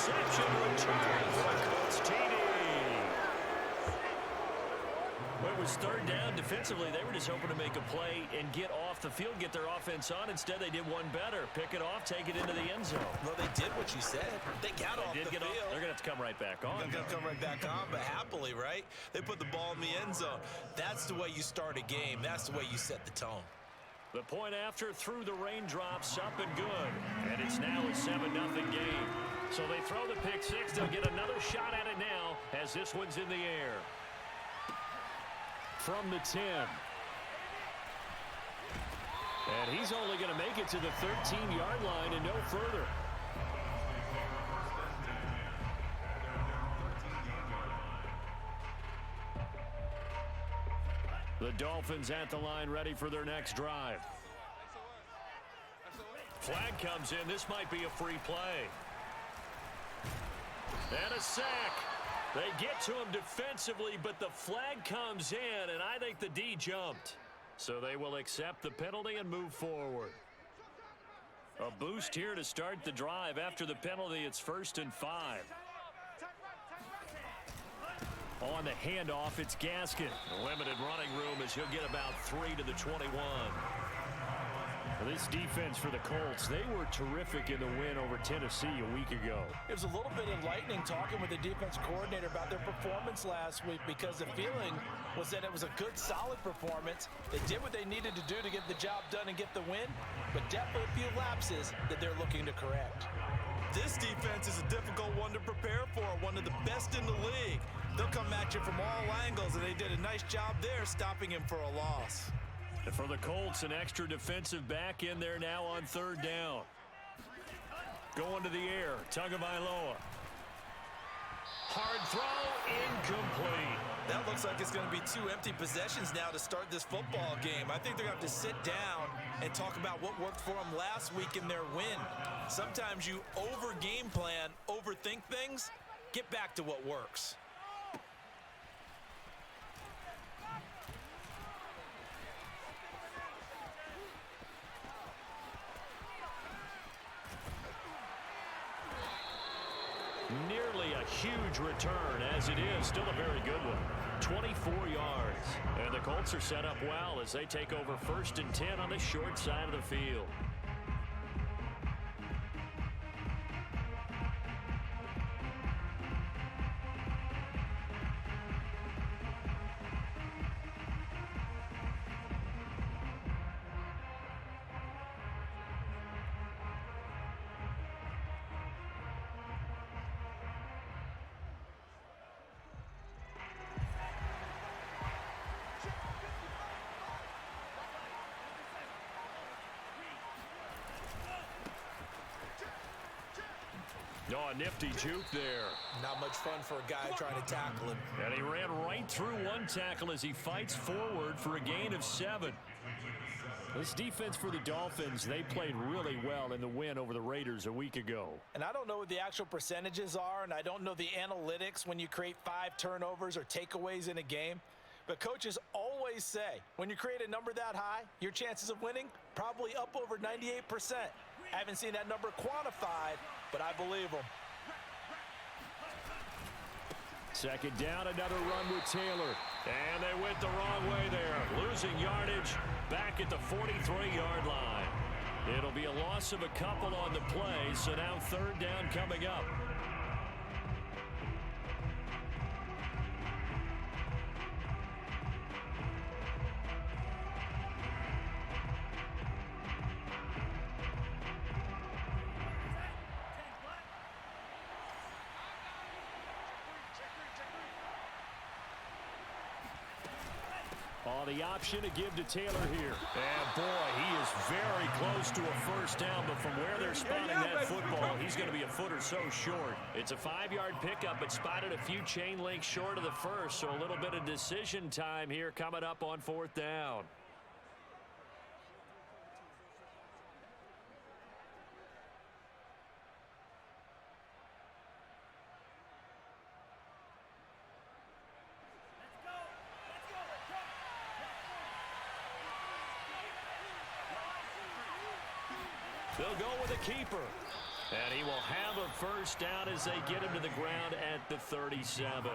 Reception return for the Colts TD. When it was third down defensively, they were just hoping to make a play and get off the field, get their offense on. Instead, they did one better. Pick it off, take it into the end zone. Well, they did what you said. They got off the field. They're going to have to come right back on. They're going to come right back on, but happily, right? They put the ball in the end zone. That's the way you start a game. That's the way you set the tone. The point after through the raindrops, up and good. And it's now a 7-0 game. So they throw the pick six. They'll get another shot at it now as this one's in the air. From the 10. And he's only going to make it to the 13-yard line and no further. The Dolphins at the line, ready for their next drive. Flag comes in. This might be a free play. And a sack. They get to him defensively, but the flag comes in, and I think the D jumped. So they will accept the penalty and move forward. A boost here to start the drive. After the penalty, it's 1st and 5. On the handoff, it's Gaskin. Limited running room as he'll get about 3 to the 21. This defense for the Colts, they were terrific in the win over Tennessee a week ago. It was a little bit enlightening talking with the defense coordinator about their performance last week because the feeling was that it was a good, solid performance. They did what they needed to do to get the job done and get the win, but definitely a few lapses that they're looking to correct. This defense is a difficult one to prepare for, one of the best in the league. They'll come at you from all angles, and they did a nice job there stopping him for a loss. And for the Colts, an extra defensive back in there now on 3rd down. Going to the air, Tagovailoa. Hard throw, incomplete. That looks like it's going to be 2 empty possessions now to start this football game. I think they're going to have to sit down and talk about what worked for them last week in their win. Sometimes you over-game plan, overthink things. Get back to what works. Nearly a huge return, as it is. Still a very good one. 24 yards. And the Colts are set up well as they take over 1st and 10 on the short side of the field. Oh, a nifty juke there. Not much fun for a guy trying to tackle him. And he ran right through one tackle as he fights forward for a gain of 7. This defense for the Dolphins, they played really well in the win over the Raiders a week ago. And I don't know what the actual percentages are, and I don't know the analytics when you create 5 turnovers or takeaways in a game. But coaches always say, when you create a number that high, your chances of winning probably up over 98%. I haven't seen that number quantified, but I believe them. Second down, another run with Taylor. And they went the wrong way there. Losing yardage back at the 43-yard line. It'll be a loss of a couple on the play, so now 3rd down coming up. The option to give to Taylor here. And boy, he is very close to a 1st down, but from where they're spotting that football, he's going to be a foot or so short. It's a 5-yard pickup, but spotted a few chain links short of the 1st, so a little bit of decision time here coming up on 4th down. They'll go with a keeper. And he will have a 1st down as they get him to the ground at the 37.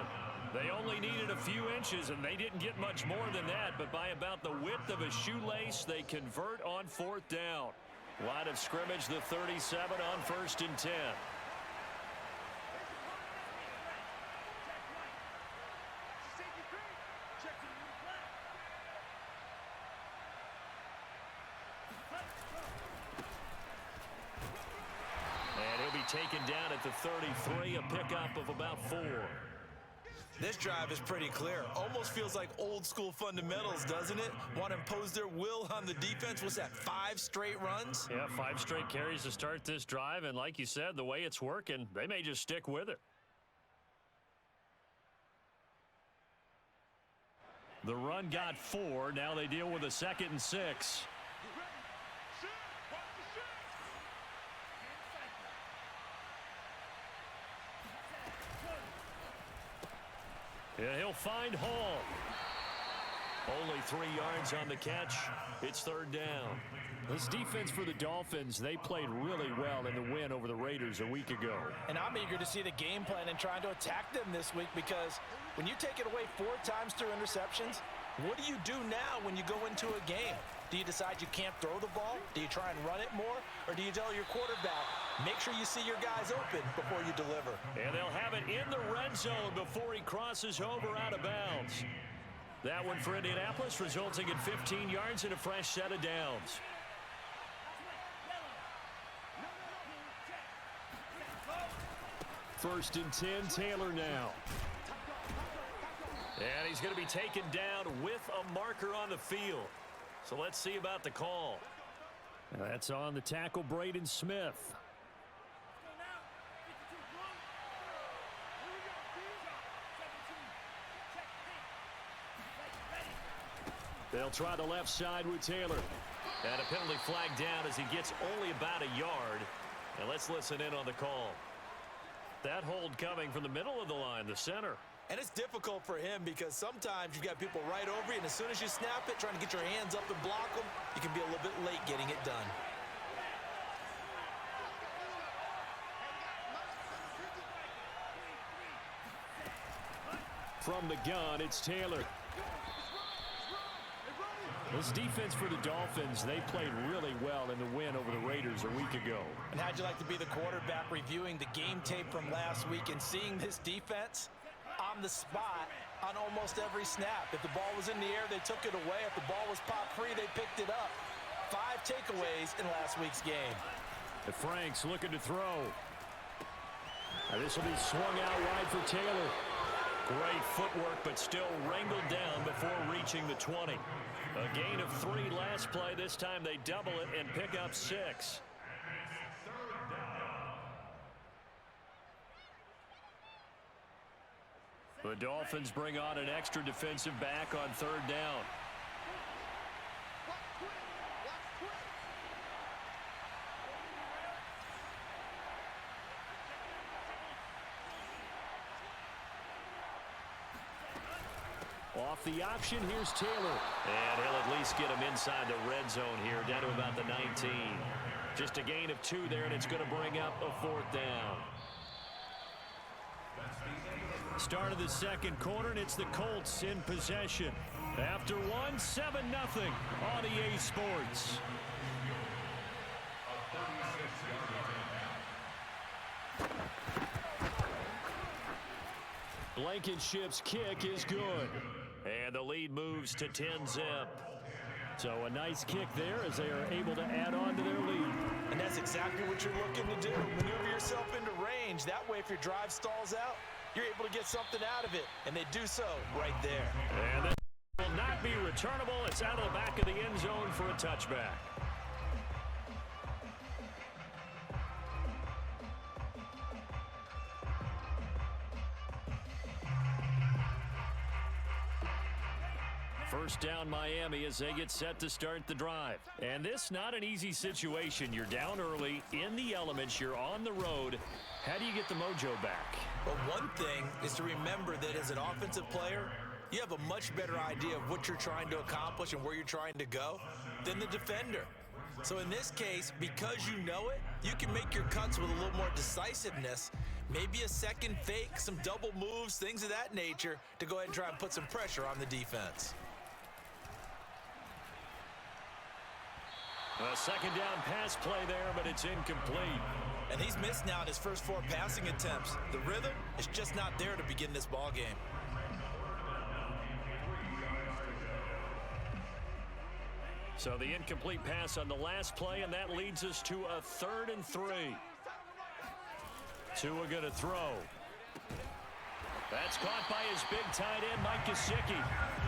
They only needed a few inches, and they didn't get much more than that. But by about the width of a shoelace, they convert on 4th down. Line of scrimmage, the 37 on 1st and 10. Taken down at the 33, a pickup of about 4. This drive is pretty clear. Almost feels like old school fundamentals, doesn't it? Want to impose their will on the defense. What's that, 5 straight runs? Yeah, 5 straight carries to start this drive, and like you said, the way it's working, they may just stick with it. The run got 4. Now they deal with a 2nd and 6. Yeah, he'll find Hall. Only 3 yards on the catch. It's 3rd down. This defense for the Dolphins, they played really well in the win over the Raiders a week ago. And I'm eager to see the game plan and trying to attack them this week, because when you take it away 4 times through interceptions, what do you do now when you go into a game? Do you decide you can't throw the ball? Do you try and run it more? Or do you tell your quarterback, make sure you see your guys open before you deliver? And they'll have it in the red zone before he crosses over out of bounds. That one for Indianapolis, resulting in 15 yards and a fresh set of downs. First and 10, Taylor now. And he's going to be taken down with a marker on the field. So let's see about the call. That's on the tackle, Braden Smith. They'll try the left side with Taylor. And a penalty flag down as he gets only about a yard. And let's listen in on the call. That hold coming from the middle of the line, the center. And it's difficult for him because sometimes you've got people right over you, and as soon as you snap it, trying to get your hands up and block them, you can be a little bit late getting it done. From the gun, it's Taylor. This defense for the Dolphins, they played really well in the win over the Raiders a week ago. And how'd you like to be the quarterback reviewing the game tape from last week and seeing this defense on the spot on almost every snap? If the ball was in the air, they took it away. If the ball was pop free, they picked it up. 5 takeaways in last week's game. The Franks looking to throw. Now this will be swung out wide for Taylor. Great footwork, but still wrangled down before reaching the 20. A gain of 3 last play. This time they double it and pick up 6. The Dolphins bring on an extra defensive back on 3rd down. Off the option, here's Taylor. And he'll at least get him inside the red zone here, down to about the 19. Just a gain of 2 there, and it's going to bring up a 4th down. Start of the second quarter, and it's the Colts in possession. After 1, 7-0 on EA Sports. Blankenship's kick is good. And the lead moves to 10-zip. So a nice kick there as they are able to add on to their lead. And that's exactly what you're looking to do. Maneuver yourself into range. That way, if your drive stalls out, you're able to get something out of it. And they do so right there. And that will not be returnable. It's out of the back of the end zone for a touchback. First down Miami as they get set to start the drive. And this not an easy situation. You're down early, in the elements, you're on the road. How do you get the mojo back? Well, one thing is to remember that as an offensive player, you have a much better idea of what you're trying to accomplish and where you're trying to go than the defender. So in this case, because you know it, you can make your cuts with a little more decisiveness, maybe a second fake, some double moves, things of that nature to go ahead and try and put some pressure on the defense. A second down pass play there, but it's incomplete. And he's missed now in his first 4 passing attempts. The rhythm is just not there to begin this ball game. So the incomplete pass on the last play, and that leads us to a 3rd and 3. Tua going to throw. That's caught by his big tight end, Mike Gesicki.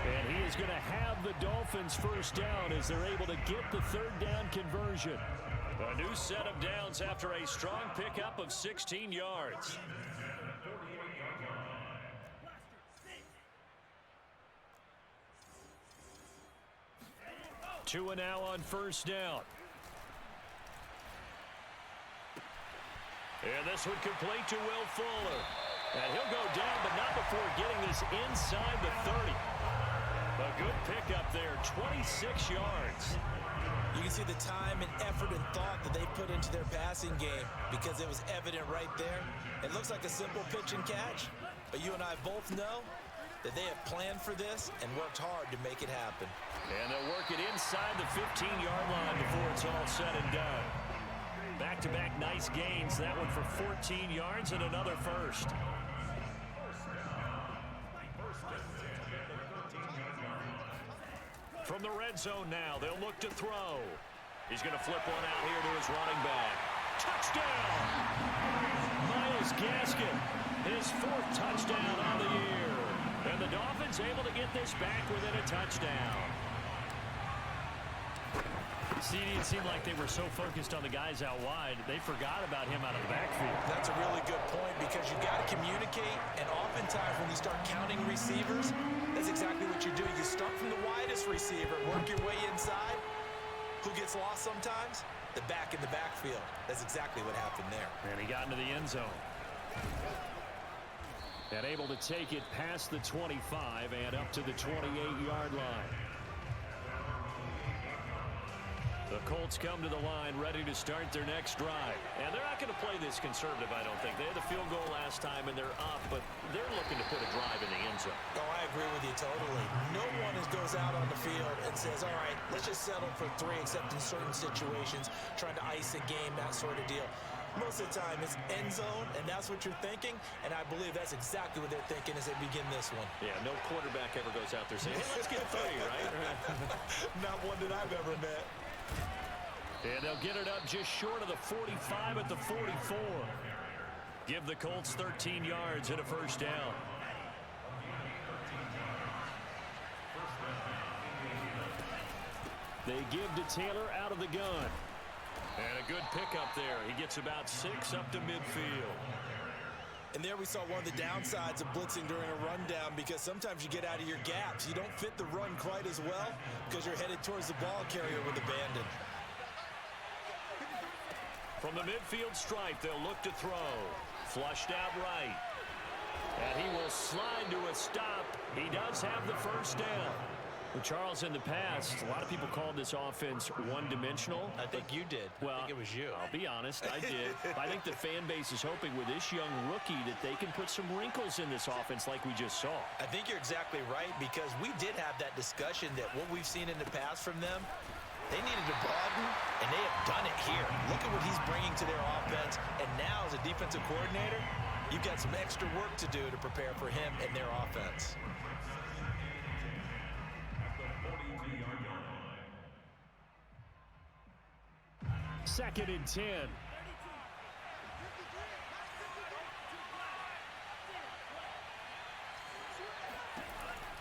And he is going to have the Dolphins first down as they're able to get the 3rd down conversion. A new set of downs after a strong pickup of 16 yards. Tua now on first down. And this one complete to Will Fuller. And he'll go down, but not before getting this inside the 30. A good pickup there, 26 yards. You can see the time and effort and thought that they put into their passing game because it was evident right there. It looks like a simple pitch and catch, but you and I both know that they have planned for this and worked hard to make it happen. And they'll work it inside the 15-yard line before it's all said and done. Back-to-back nice gains. That one for 14 yards and another first. From the red zone now, they'll look to throw. He's going to flip one out here to his running back. Touchdown! Myles Gaskin, his 4th touchdown on the year. And the Dolphins able to get this back within a touchdown. See, it seemed like they were so focused on the guys out wide, they forgot about him out of the backfield. That's a really good point because you got to communicate, and oftentimes when you start counting receivers, that's exactly what you do. You start from the widest receiver, work your way inside. Who gets lost sometimes? The back in the backfield. That's exactly what happened there. And he got into the end zone. And able to take it past the 25 and up to the 28-yard line. The Colts come to the line ready to start their next drive. And they're not going to play this conservative, I don't think. They had the field goal last time, and they're up, but they're looking to put a drive in the end zone. Oh, I agree with you totally. No one goes out on the field and says, all right, let's just settle for 3, except in certain situations, trying to ice a game, that sort of deal. Most of the time, it's end zone, and that's what you're thinking, and I believe that's exactly what they're thinking as they begin this one. Yeah, no quarterback ever goes out there saying, hey, let's get 3, right? Not one that I've ever met. And they'll get it up just short of the 45 at the 44. Give the Colts 13 yards and a first down. They give to Taylor out of the gun. And a good pickup there. He gets about 6 up to midfield. And there we saw one of the downsides of blitzing during a rundown, because sometimes you get out of your gaps. You don't fit the run quite as well because you're headed towards the ball carrier with abandon. From the midfield stripe, they'll look to throw. Flushed out right. And he will slide to a stop. He does have the first down. Well, Charles, in the past, a lot of people called this offense one-dimensional. I think you did. Well, I think it was you. I'll be honest, I did. I think the fan base is hoping with this young rookie that they can put some wrinkles in this offense like we just saw. I think you're exactly right, because we did have that discussion that what we've seen in the past from them, they needed to broaden, and they have done it here. Look at what he's bringing to their offense, and now as a defensive coordinator, you've got some extra work to do to prepare for him and their offense. Second and 10.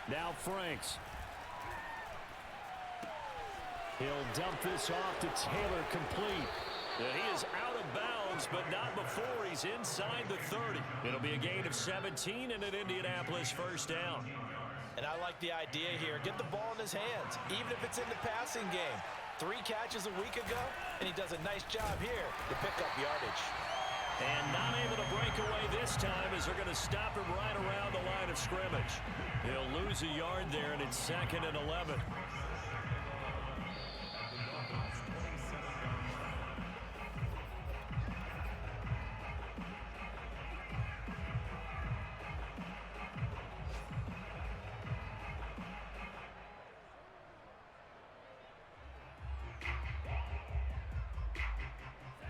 Now Franks. He'll dump this off to Taylor, complete. And he is out of bounds, but not before he's inside the 30. It'll be a gain of 17 and an Indianapolis first down. And I like the idea here. Get the ball in his hands, even if it's in the passing game. 3 catches a week ago, and he does a nice job here to pick up yardage. And not able to break away this time, as they're going to stop him right around the line of scrimmage. He'll lose a yard there, and it's 2nd and 11.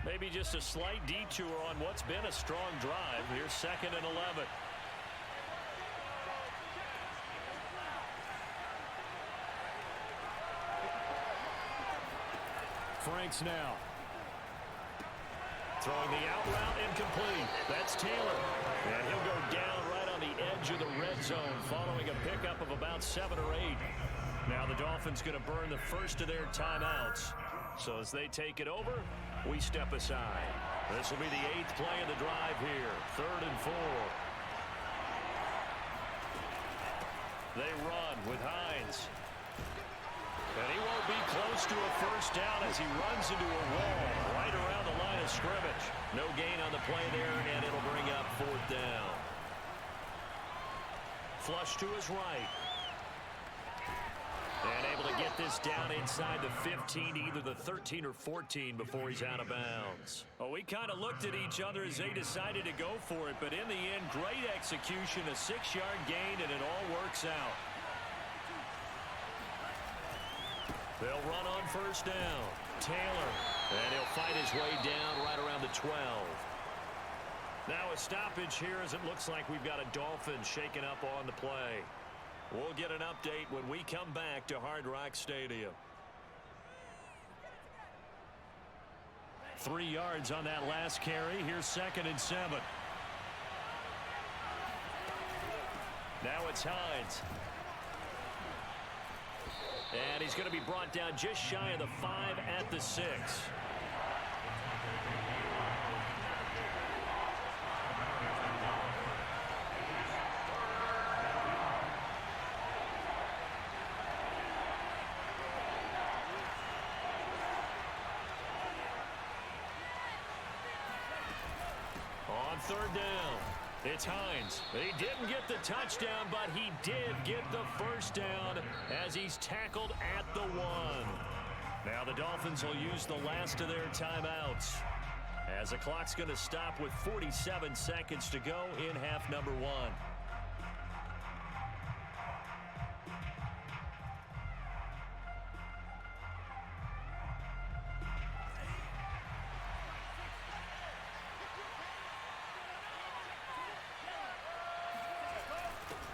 Maybe just a slight detour on what's been a strong drive. Here's 2nd and 11. Franks now. Throwing the out route, incomplete. That's Taylor. And he'll go down right on the edge of the red zone following a pickup of about 7 or 8. Now the Dolphins going to burn the first of their timeouts. So as they take it over, we step aside. This will be the 8th play of the drive here. 3rd and 4. They run with Hines. And he won't be close to a first down as he runs into a wall right around the line of scrimmage. No gain on the play there, and it'll bring up 4th down. Flush to his right. And able to get this down inside the 15, either the 13 or 14 before he's out of bounds. Well, we kind of looked at each other as they decided to go for it, but in the end, great execution, a 6-yard gain, and it all works out. They'll run on first down. Taylor, and he'll fight his way down right around the 12. Now a stoppage here as it looks like we've got a Dolphin shaken up on the play. We'll get an update when we come back to Hard Rock Stadium. 3 yards on that last carry. Here's 2nd and 7. Now it's Hines. And he's going to be brought down just shy of the 5 at the 6. On 3rd down, it's Hines. He didn't get the touchdown, but he did get the first down as he's tackled at the 1. Now the Dolphins will use the last of their timeouts, as the clock's going to stop with 47 seconds to go in half number 1.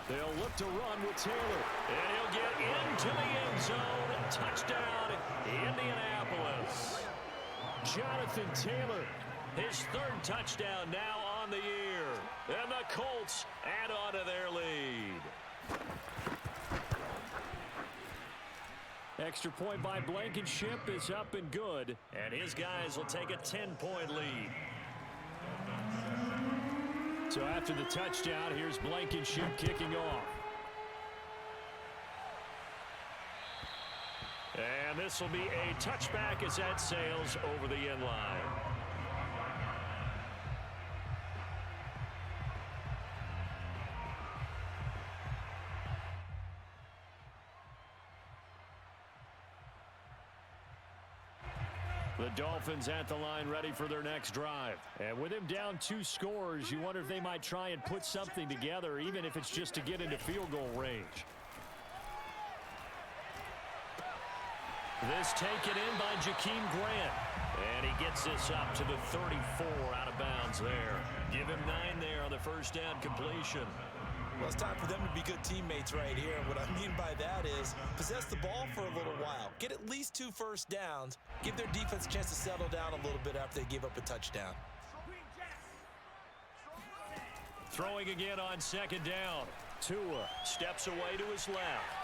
They'll look to run with Taylor, and he'll get into the end zone. Touchdown, Indianapolis. Jonathan Taylor, his 3rd touchdown now on the year. And the Colts add on to their lead. Extra point by Blankenship is up and good, and his guys will take a 10-point lead. So after the touchdown, here's Blankenship kicking off. And this will be a touchback as that sails over the end line. The Dolphins at the line ready for their next drive. And with him down 2 scores, you wonder if they might try and put something together, even if it's just to get into field goal range. This taken in by Jakeem Grant. And he gets this up to the 34 out of bounds there. Give him 9 there on the first down completion. Well, it's time for them to be good teammates right here. And what I mean by that is possess the ball for a little while. Get at least 2 first downs. Give their defense a chance to settle down a little bit after they give up a touchdown. Throwing again on 2nd down. Tua steps away to his left.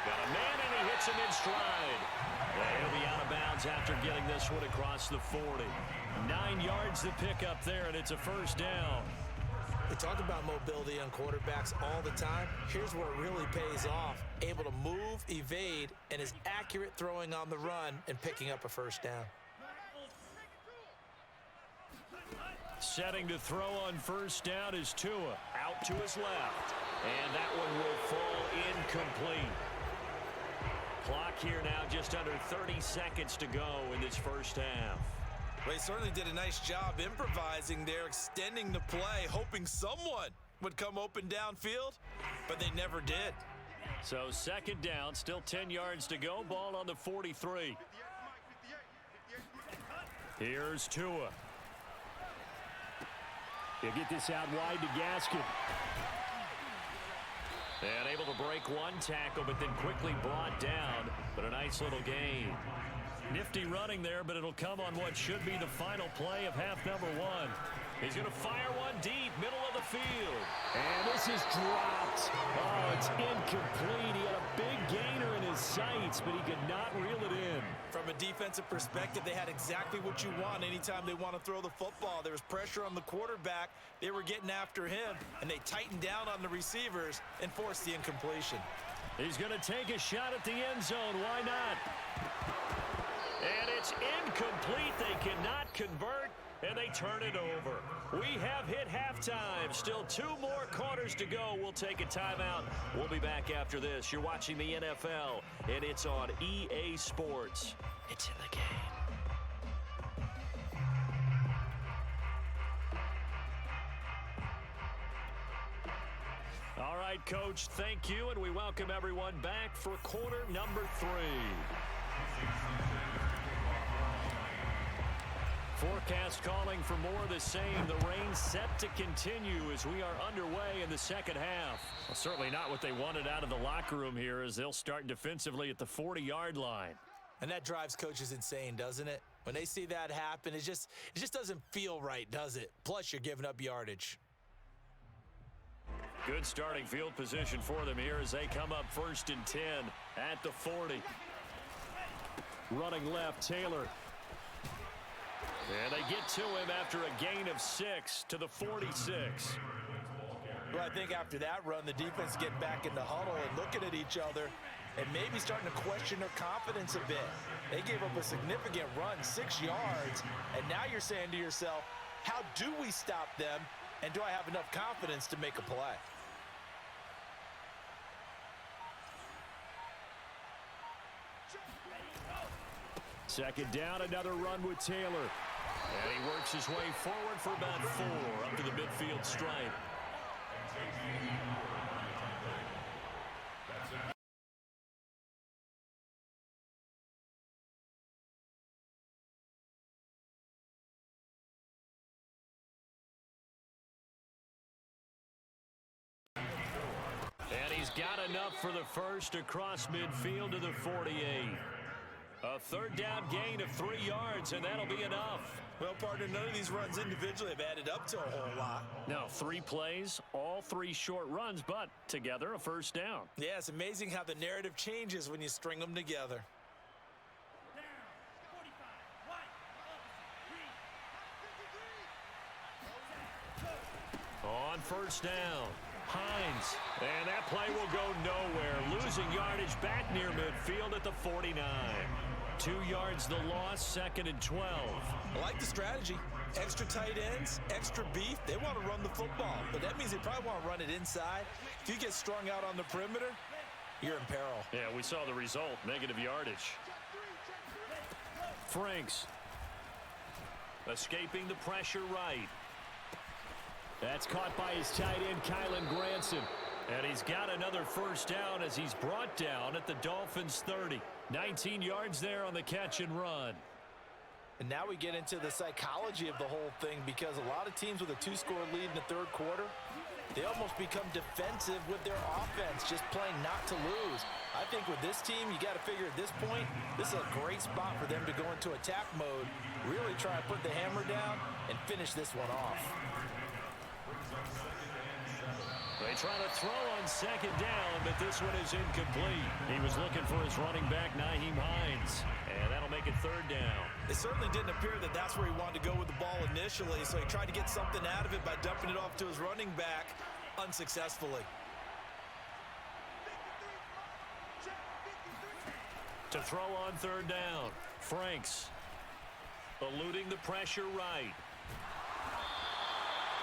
Got a man, and he hits him in stride. He'll be out of bounds after getting this one across the 40. 9 yards to pick up there, and it's a first down. They talk about mobility on quarterbacks all the time. Here's where it really pays off. Able to move, evade, and is accurate throwing on the run and picking up a first down. Setting to throw on first down is Tua. Out to his left. And that one will fall incomplete. Clock here now just under 30 seconds to go in this first half. Well, he certainly did a nice job improvising there, extending the play, hoping someone would come open downfield, but they never did. So 2nd down, still 10 yards to go, ball on the 43. Here's Tua. He'll get this out wide to Gaskin. And able to break 1 tackle, but then quickly brought down, but a nice little gain. Nifty running there, but it'll come on what should be the final play of half number 1. He's going to fire one deep, middle of the field. And this is dropped. Oh, it's incomplete. He had a big gainer in his sights, but he could not reel it in. From a defensive perspective, they had exactly what you want anytime they want to throw the football. There was pressure on the quarterback. They were getting after him, and they tightened down on the receivers and forced the incompletion. He's going to take a shot at the end zone. Why not? And it's incomplete. They cannot convert, and they turn it over. We have hit halftime. Still 2 more quarters to go. We'll take a timeout. We'll be back after this. You're watching the NFL, and it's on EA Sports. It's in the game. All right, Coach, thank you, and we welcome everyone back for quarter number 3. Forecast calling for more of the same. The rain set to continue as we are underway in the second half. Well, certainly not what they wanted out of the locker room here, as they'll start defensively at the 40-yard line. And that drives coaches insane, doesn't it? When they see that happen, it just doesn't feel right, does it? Plus, you're giving up yardage. Good starting field position for them here as they come up 1st and 10 at the 40. Running left, Taylor. And they get to him after a gain of 6 to the 46. Well, I think after that run, the defense get back in the huddle and looking at each other and maybe starting to question their confidence a bit. They gave up a significant run, 6 yards, and now you're saying to yourself, how do we stop them, and do I have enough confidence to make a play? Second down, another run with Taylor. And he works his way forward for about 4 up to the midfield stripe. And he's got enough for the first across midfield to the 48. A third down gain of 3 yards, and that'll be enough. Well, partner, none of these runs individually have added up to a whole lot. No, 3 plays, all 3 short runs, but together a first down. Yeah, it's amazing how the narrative changes when you string them together. On first down, Hines. And that play will go nowhere. Losing yardage back near midfield at the 49. 2 yards the loss, 2nd and 12. I like the strategy. Extra tight ends, extra beef. They want to run the football, but that means they probably want to run it inside. If you get strung out on the perimeter, you're in peril. Yeah, we saw the result, negative yardage. Franks escaping the pressure right. That's caught by his tight end, Kylan Granson. And he's got another first down as he's brought down at the Dolphins' 30. 19 yards there on the catch and run. And now we get into the psychology of the whole thing, because a lot of teams with a 2-score lead in the third quarter, they almost become defensive with their offense, just playing not to lose. I think with this team, you got to figure at this point, this is a great spot for them to go into attack mode, really try to put the hammer down and finish this one off. They try to throw on second down, but this one is incomplete. He was looking for his running back, Nyheim Hines, and that'll make it third down. It certainly didn't appear that that's where he wanted to go with the ball initially, so he tried to get something out of it by dumping it off to his running back unsuccessfully. To throw on third down, Franks eluding the pressure right.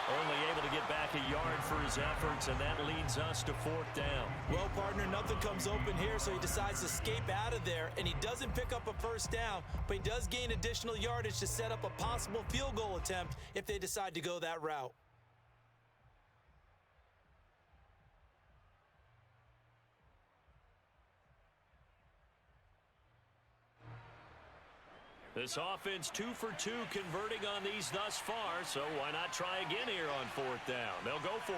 Only able to get back a yard for his efforts, and that leads us to 4th down. Well, partner, nothing comes open here, so he decides to escape out of there, and he doesn't pick up a first down, but he does gain additional yardage to set up a possible field goal attempt if they decide to go that route. This offense 2 for 2 converting on these thus far, so why not try again here on 4th down? They'll go for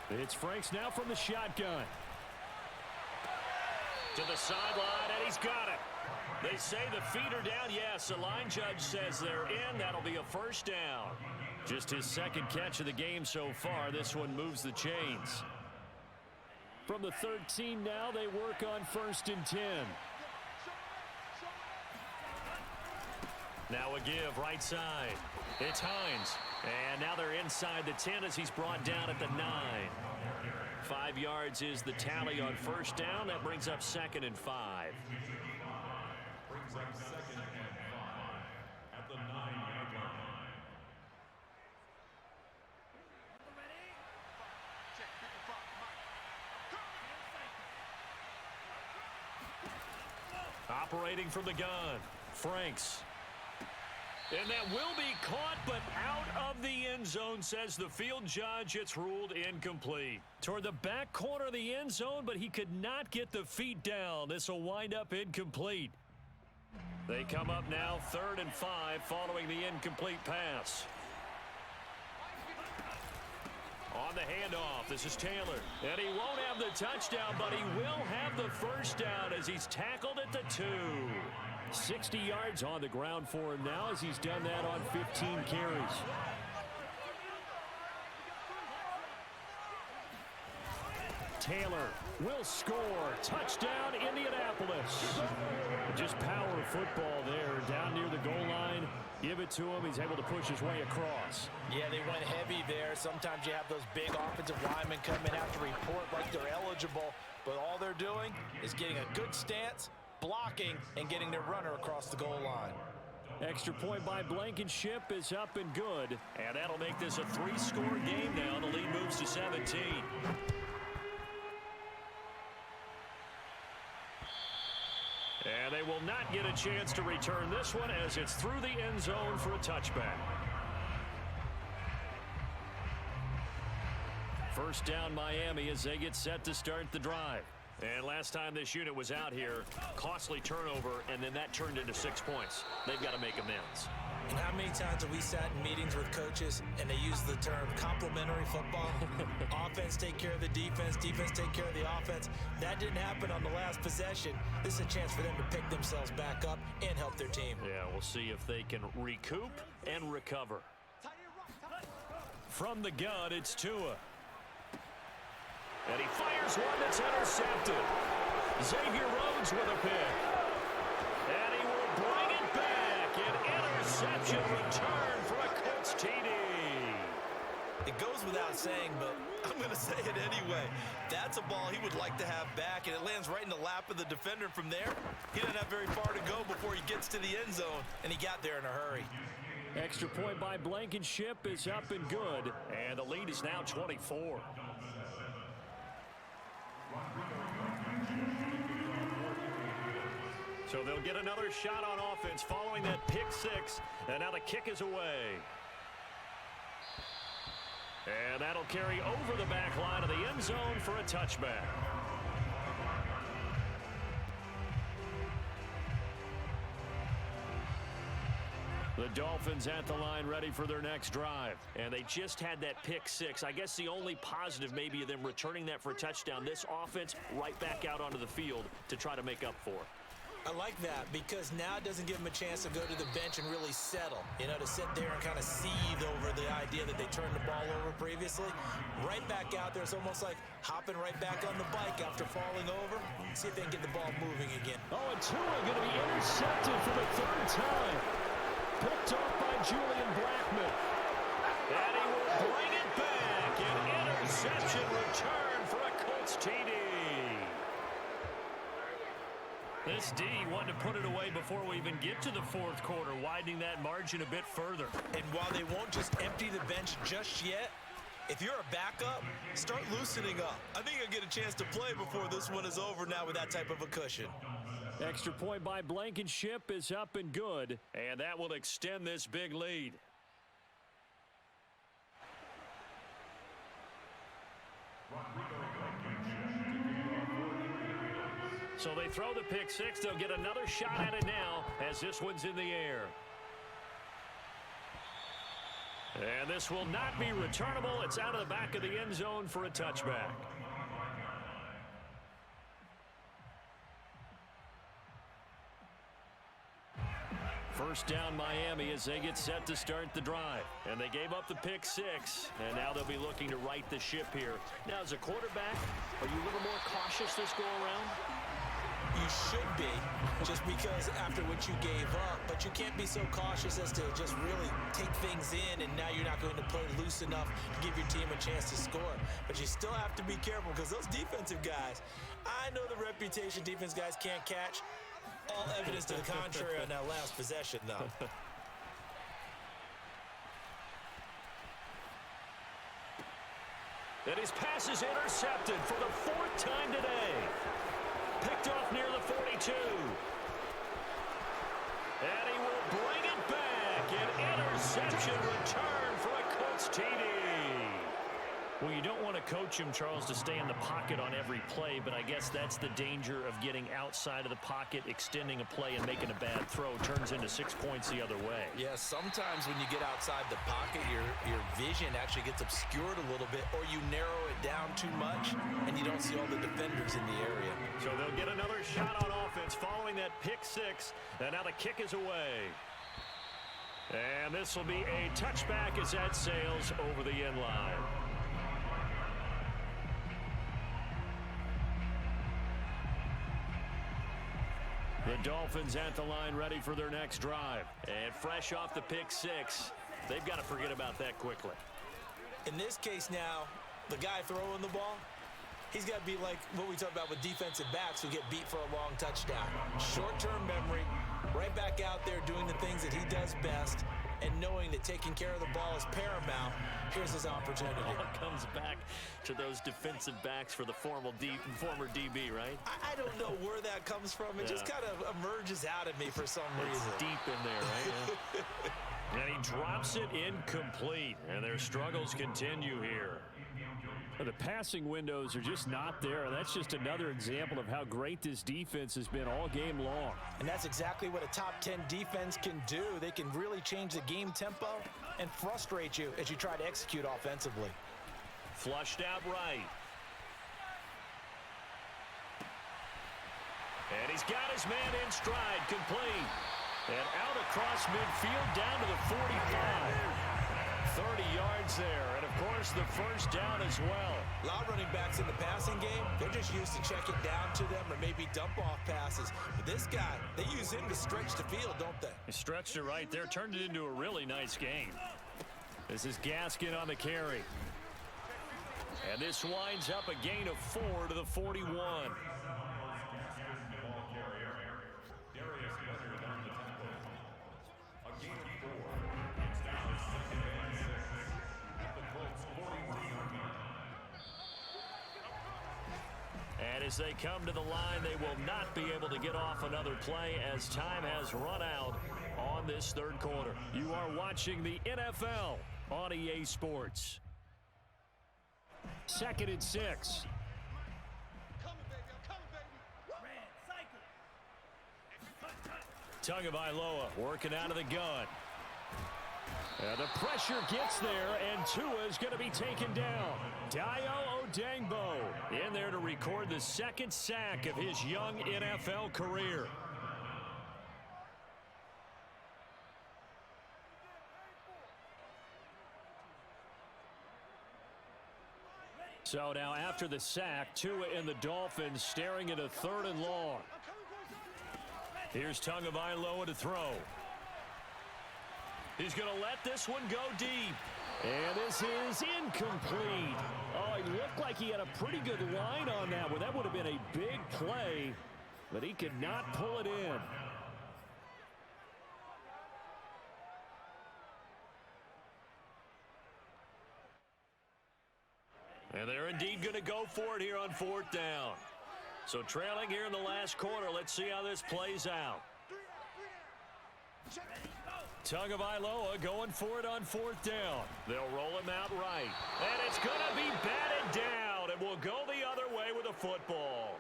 it. It's Franks now from the shotgun. To the sideline, and he's got it. They say the feet are down. Yes, the line judge says they're in. That'll be a first down. Just his 2nd catch of the game so far. This one moves the chains. From the 13 now, they work on 1st and 10. Now a give right side. It's Hines. And now they're inside the 10 as he's brought down at the 9. 5 yards is the tally on first down. That brings up 2nd and 5. Brings up 2nd and 5 at the 9-yard line. Operating from the gun, Franks. And that will be caught, but out of the end zone, says the field judge. It's ruled incomplete. Toward the back corner of the end zone, but he could not get the feet down. This will wind up incomplete. They come up now 3rd and 5 following the incomplete pass. On the handoff, this is Taylor. And he won't have the touchdown, but he will have the first down as he's tackled at the 2. 60 yards on the ground for him now as he's done that on 15 carries. Taylor will score. Touchdown, Indianapolis. Just power football there down near the goal line. Give it to him. He's able to push his way across. Yeah, they went heavy there. Sometimes you have those big offensive linemen come in, have to report like they're eligible, but all they're doing is getting a good stance, blocking, and getting their runner across the goal line. Extra point by Blankenship is up and good, and that'll make this a 3-score game now. The lead moves to 17. will not get a chance to return this one as it's through the end zone for a touchback. First down Miami as they get set to start the drive. And last time this unit was out here, costly turnover, and then that turned into 6 points. They've got to make amends. And how many times have we sat in meetings with coaches and they use the term complementary football? Offense take care of the defense, defense take care of the offense. That didn't happen on the last possession. This is a chance for them to pick themselves back up and help their team. Yeah, we'll see if they can recoup and recover. From the gun, it's Tua. And he fires one that's intercepted. Xavier Rhodes with a pick. And he will bring it back. An interception return for a Colts TD. It goes without saying, but I'm going to say it anyway. That's a ball he would like to have back, and it lands right in the lap of the defender from there. He doesn't have very far to go before he gets to the end zone, and he got there in a hurry. Extra point by Blankenship is up and good, and the lead is now 24. So they'll get another shot on offense following that pick six, and now the kick is away. And that'll carry over the back line of the end zone for a touchback. The Dolphins at the line ready for their next drive. And they just had that pick six. I guess the only positive maybe of them returning that for a touchdown. This offense right back out onto the field to try to make up for. I like that because now it doesn't give them a chance to go to the bench and really settle. You know, to sit there and kind of seethe over the idea that they turned the ball over previously. Right back out there. It's almost like hopping right back on the bike after falling over. See if they can get the ball moving again. Oh, and Tua going to be intercepted for the third time. Picked off by Julian Blackman. And he will bring it back. An interception return for a Colts TD. This D wanted to put it away before we even get to the fourth quarter, widening that margin a bit further. And while they won't just empty the bench just yet, if you're a backup, start loosening up. I think you'll get a chance to play before this one is over now with that type of a cushion. Extra point by Blankenship is up and good, and that will extend this big lead. So they throw the pick six. They'll get another shot at it now as this one's in the air. And this will not be returnable. It's out of the back of the end zone for a touchback. First down Miami as they get set to start the drive. And they gave up the pick six, and now they'll be looking to right the ship here. Now, as a quarterback, are you a little more cautious this go-around? You should be, just because after what you gave up, but you can't be so cautious as to just really take things in, and now you're not going to play loose enough to give your team a chance to score. But you still have to be careful because those defensive guys, I know the reputation defense guys can't catch. All evidence to the contrary on that last possession, though. And his pass is intercepted for the fourth time today. Picked off near the 42. And he will bring it back. An interception return for a Colts TD. Well, you don't want to coach him, Charles, to stay in the pocket on every play, but I guess that's the danger of getting outside of the pocket, extending a play, and making a bad throw. Turns into 6 points the other way. Yeah, sometimes when you get outside the pocket, your vision actually gets obscured a little bit, or you narrow it down too much, and you don't see all the defenders in the area. So they'll get another shot on offense following that pick six, and now the kick is away. And this will be a touchback as that sails over the end line. The Dolphins at the line ready for their next drive. And fresh off the pick six, they've got to forget about that quickly. In this case now, the guy throwing the ball, he's got to be like what we talk about with defensive backs who get beat for a long touchdown. Short-term memory, right back out there doing the things that he does best, and knowing that taking care of the ball is paramount, here's his opportunity. It comes back to those defensive backs for the former DB, right? I don't know where that comes from. It just kind of emerges out of me for some reason. It's deep in there, right? Yeah. And he drops it incomplete, and their struggles continue here. The passing windows are just not there. That's just another example of how great this defense has been all game long. And that's exactly what a top 10 defense can do. They can really change the game tempo and frustrate you as you try to execute offensively. Flushed out right. And he's got his man in stride, complete. And out across midfield down to the 45. 30 yards there, and of course the first down as well. A lot of running backs in the passing game, they're just used to check it down to them or maybe dump off passes. But this guy, they use him to stretch the field, don't they? He stretched it right there, turned it into a really nice game. This is Gaskin on the carry. And this winds up a gain of 4 to the 41. And as they come to the line, they will not be able to get off another play as time has run out on this third quarter. You are watching the NFL on EA Sports. 2nd and 6. Tagovailoa working out of the gun. And the pressure gets there, and Tua is going to be taken down. Dayo Odangbo in there to record the second sack of his young NFL career. So now after the sack, Tua and the Dolphins staring at a 3rd and long. Here's Tagovailoa to throw. He's going to let this one go deep. And this is incomplete. Oh, it looked like he had a pretty good line on that one. That would have been a big play, but he could not pull it in. And they're indeed going to go for it here on 4th down. So trailing here in the last quarter, let's see how this plays out. Tagovailoa going for it on 4th down. They'll roll him out right. And it's going to be batted down. And will go the other way with a football.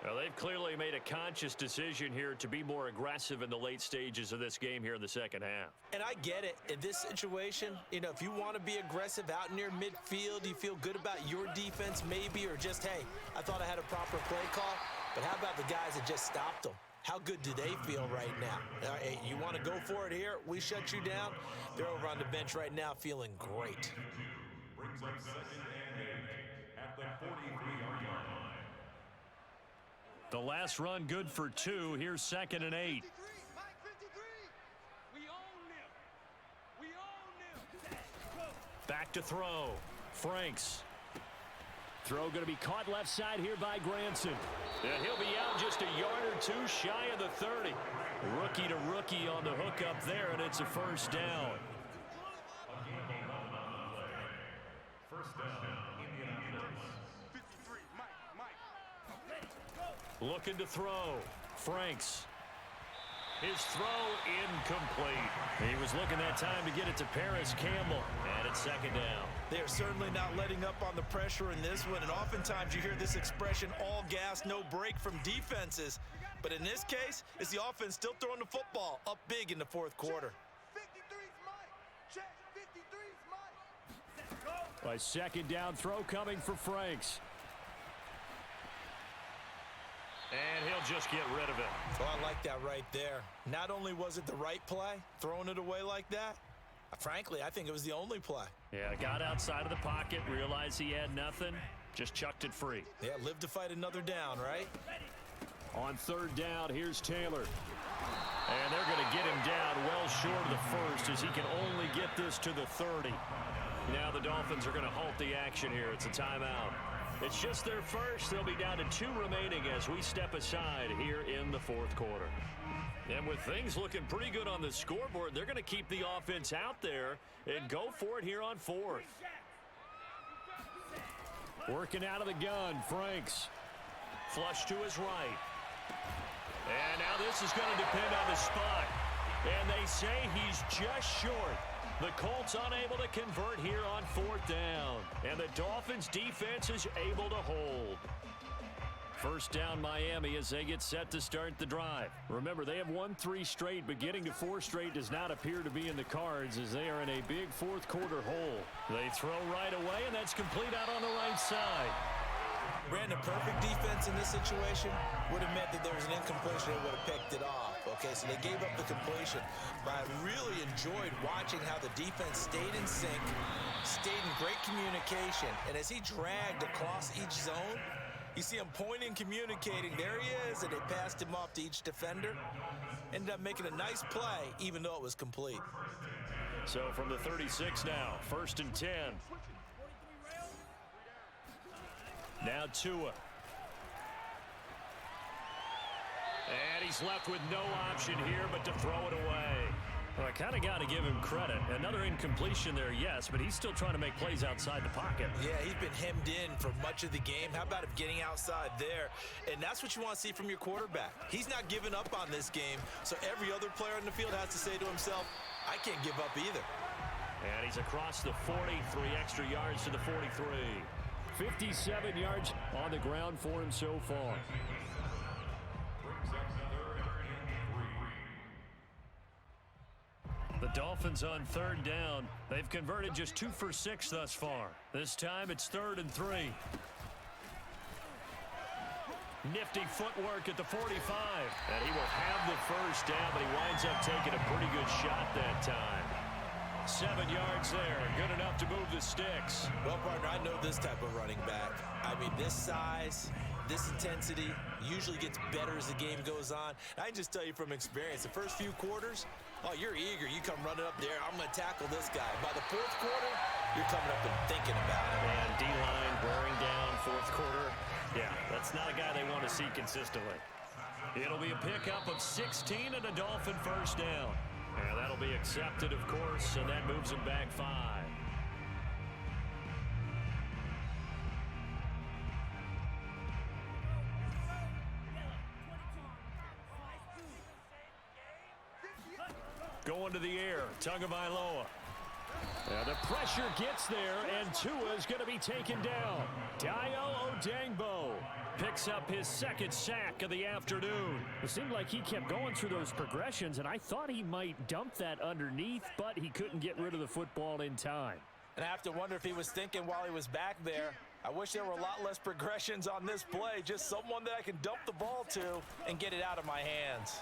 Now, they've clearly made a conscious decision here to be more aggressive in the late stages of this game here in the second half. And I get it. In this situation, you know, if you want to be aggressive out near midfield, you feel good about your defense maybe, or just, hey, I thought I had a proper play call. But how about the guys that just stopped them? How good do they feel right now? Hey, you want to go for it here? We shut you down. They're over on the bench right now feeling great. Brings up 2nd and 8 at the 43-yard line. The last run good for 2. Here's 2nd and 8. Back to throw. Franks. Throw going to be caught left side here by Granson. And he'll be out just a yard or 2 shy of the 30. Rookie to rookie on the hook up there, and it's a first down. First down, Indianapolis. Looking to throw. Franks. His throw incomplete. He was looking that time to get it to Paris Campbell. And it's 2nd down. They're certainly not letting up on the pressure in this one. And oftentimes you hear this expression, all gas, no break from defenses. But in this case, it's the offense still throwing the football up big in the 4th quarter. A 2nd down throw coming for Franks. And he'll just get rid of it. Oh, I like that right there. Not only was it the right play, throwing it away like that, frankly, I think it was the only play. Yeah, got outside of the pocket, realized he had nothing, just chucked it free. Yeah, live to fight another down, right? On 3rd down, here's Taylor. And they're going to get him down well short of the first as he can only get this to the 30. Now the Dolphins are going to halt the action here. It's a timeout. It's just their first. They'll be down to 2 remaining as we step aside here in the fourth quarter. And with things looking pretty good on the scoreboard, they're going to keep the offense out there and go for it here on 4th. Working out of the gun, Franks. Flush to his right. And now this is going to depend on the spot. And they say he's just short. The Colts unable to convert here on 4th down. And the Dolphins defense is able to hold. First down Miami as they get set to start the drive. Remember, they have won 3 straight, but getting to 4 straight does not appear to be in the cards as they are in a big fourth quarter hole. They throw right away, and that's complete out on the right side. Brandon, perfect defense in this situation would have meant that there was an incompletion and would have picked it off. Okay, so they gave up the completion. But I really enjoyed watching how the defense stayed in sync, stayed in great communication, and as he dragged across each zone, you see him pointing, communicating. There he is, and they passed him off to each defender. Ended up making a nice play, even though it was complete. So from the 36 now, 1st and 10. Now Tua. And he's left with no option here but to throw it away. Well, I kind of got to give him credit. Another incompletion there, yes, but he's still trying to make plays outside the pocket. Yeah, he's been hemmed in for much of the game. How about him getting outside there? And that's what you want to see from your quarterback. He's not giving up on this game, so every other player on the field has to say to himself, I can't give up either. And he's across the 40, 3 extra yards to the 43. 57 yards on the ground for him so far. The Dolphins on 3rd down. They've converted just 2 for 6 thus far. This time it's 3rd and 3. Nifty footwork at the 45. And he will have the first down, but he winds up taking a pretty good shot that time. 7 yards there. Good enough to move the sticks. Well, partner, I know this type of running back. I mean, this size, this intensity usually gets better as the game goes on. I can just tell you from experience, the first few quarters, oh, you're eager. You come running up there. I'm going to tackle this guy. By the 4th quarter, you're coming up and thinking about it. And D-line wearing down 4th quarter. Yeah, that's not a guy they want to see consistently. It'll be a pickup of 16 and a Dolphin first down. And that'll be accepted, of course, and that moves him back 5. Going to the air, Tagovailoa. And the pressure gets there, and Tua's going to be taken down. Dayo Odeyingbo picks up his 2nd sack of the afternoon. It seemed like he kept going through those progressions, and I thought he might dump that underneath, but he couldn't get rid of the football in time. And I have to wonder if he was thinking while he was back there, I wish there were a lot less progressions on this play, just someone that I can dump the ball to and get it out of my hands.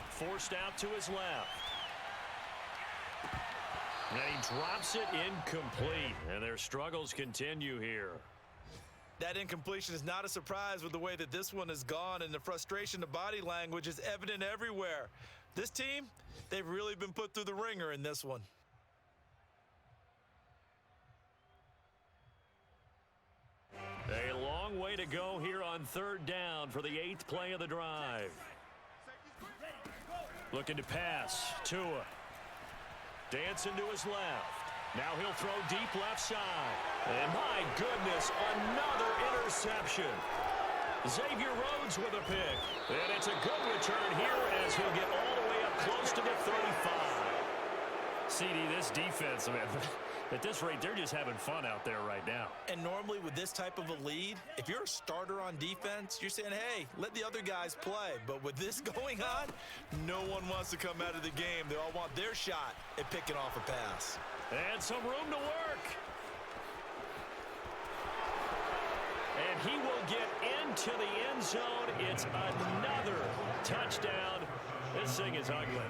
Forced out to his left. And he drops it incomplete, and their struggles continue here. That incompletion is not a surprise with the way that this one has gone, and the frustration, the body language is evident everywhere. This team, they've really been put through the ringer in this one. A long way to go here on 3rd down for the 8th play of the drive. Looking to pass. Tua. Dancing to his left. Now he'll throw deep left side. And my goodness, another interception. Xavier Rhodes with a pick. And it's a good return here as he'll get all the way up close to the 35. CD, this defense, man, at this rate, they're just having fun out there right now. And normally with this type of a lead, if you're a starter on defense, you're saying, hey, let the other guys play. But with this going on, no one wants to come out of the game. They all want their shot at picking off a pass. And some room to work. And he will get into the end zone. It's another touchdown. This thing is ugly.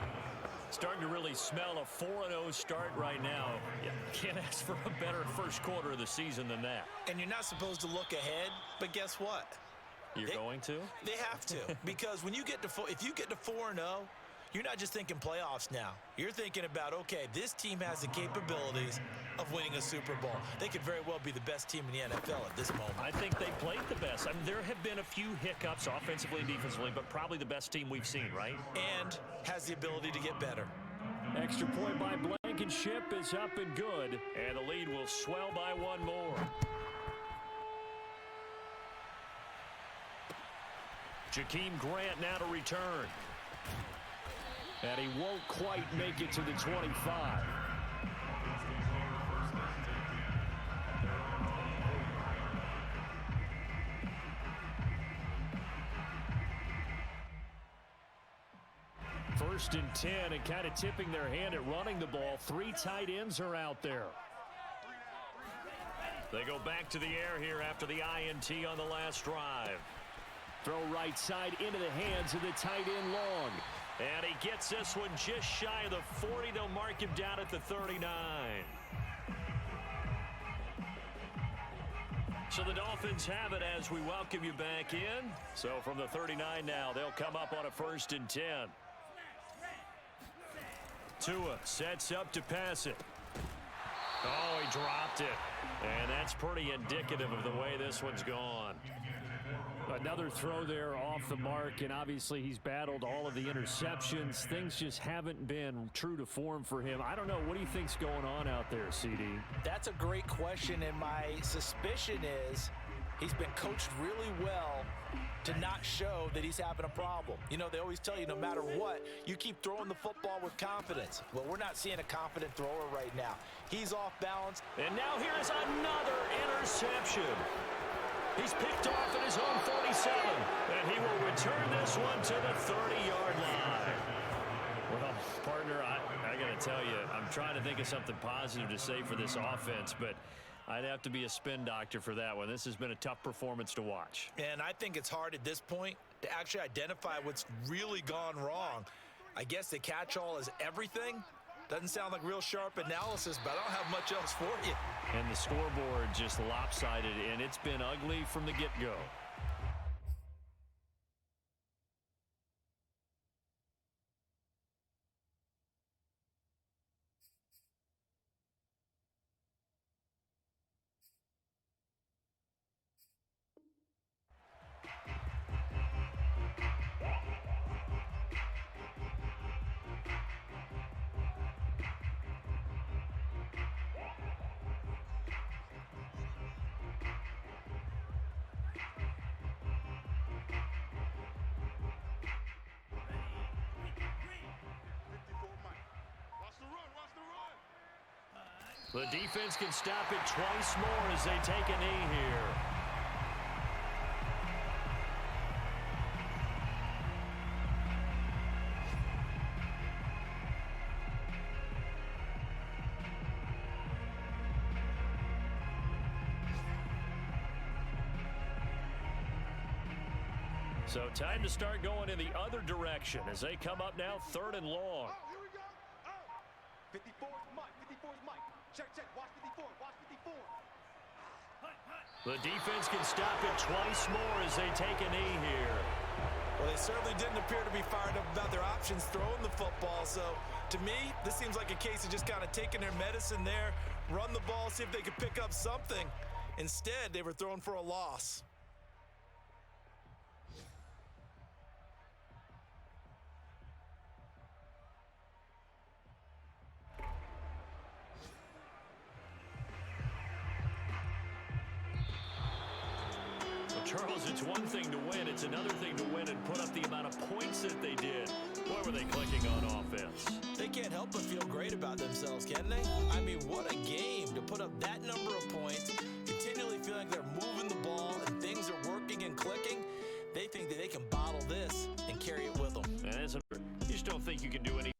Starting to really smell a 4-0 start right now. You can't ask for a better first quarter of the season than that. And you're not supposed to look ahead, but guess what? You're going to? They have to. Because when you get to if you get to 4-0, you're not just thinking playoffs now. You're thinking about, okay, this team has the capabilities of winning a Super Bowl. They could very well be the best team in the NFL at this moment. I think they played the best. I mean, there have been a few hiccups offensively and defensively, but probably the best team we've seen, right? And has the ability to get better. Extra point by Blankenship is up and good. And the lead will swell by one more. Jakeem Grant now to return. And he won't quite make it to the 25. First and 10, and kind of tipping their hand at running the ball. 3 tight ends are out there. They go back to the air here after the INT on the last drive. Throw right side into the hands of the tight end Long. And he gets this one just shy of the 40. They'll mark him down at the 39. So the Dolphins have it as we welcome you back in. So from the 39 now, they'll come up on a first and 10. Tua sets up to pass it. Oh, he dropped it. And that's pretty indicative of the way this one's gone. Another throw there off the mark, and obviously he's battled all of the interceptions. Things just haven't been true to form for him. I don't know. What do you think's going on out there, CD? That's a great question, and my suspicion is he's been coached really well to not show that he's having a problem. You know, they always tell you no matter what, you keep throwing the football with confidence. Well, we're not seeing a confident thrower right now. He's off balance. And now here's another interception. He's picked off at his own 47, and he will return this one to the 30-yard line. Well, partner, I got to tell you, I'm trying to think of something positive to say for this offense, but I'd have to be a spin doctor for that one. This has been a tough performance to watch. And I think it's hard at this point to actually identify what's really gone wrong. I guess the catch-all is everything. Doesn't sound like real sharp analysis, but I don't have much else for you. And the scoreboard just lopsided, and it's been ugly from the get-go. The defense can stop it twice more as they take a knee here. So time to start going in the other direction as they come up now 3rd and long. 54's Mike. 54's Mike. Check. Watch 54. Watch 54. The defense can stop it twice more as they take a knee here. Well, they certainly didn't appear to be fired up about their options throwing the football. So, to me, this seems like a case of just kind of taking their medicine there, run the ball, see if they could pick up something. Instead, they were throwing for a loss. Charles, it's one thing to win. It's another thing to win and put up the amount of points that they did. Boy, were they clicking on offense. They can't help but feel great about themselves, can they? I mean, what a game to put up that number of points, continually feeling like they're moving the ball and things are working and clicking. They think that they can bottle this and carry it with them. And you just don't think you can do anything.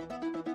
Mike.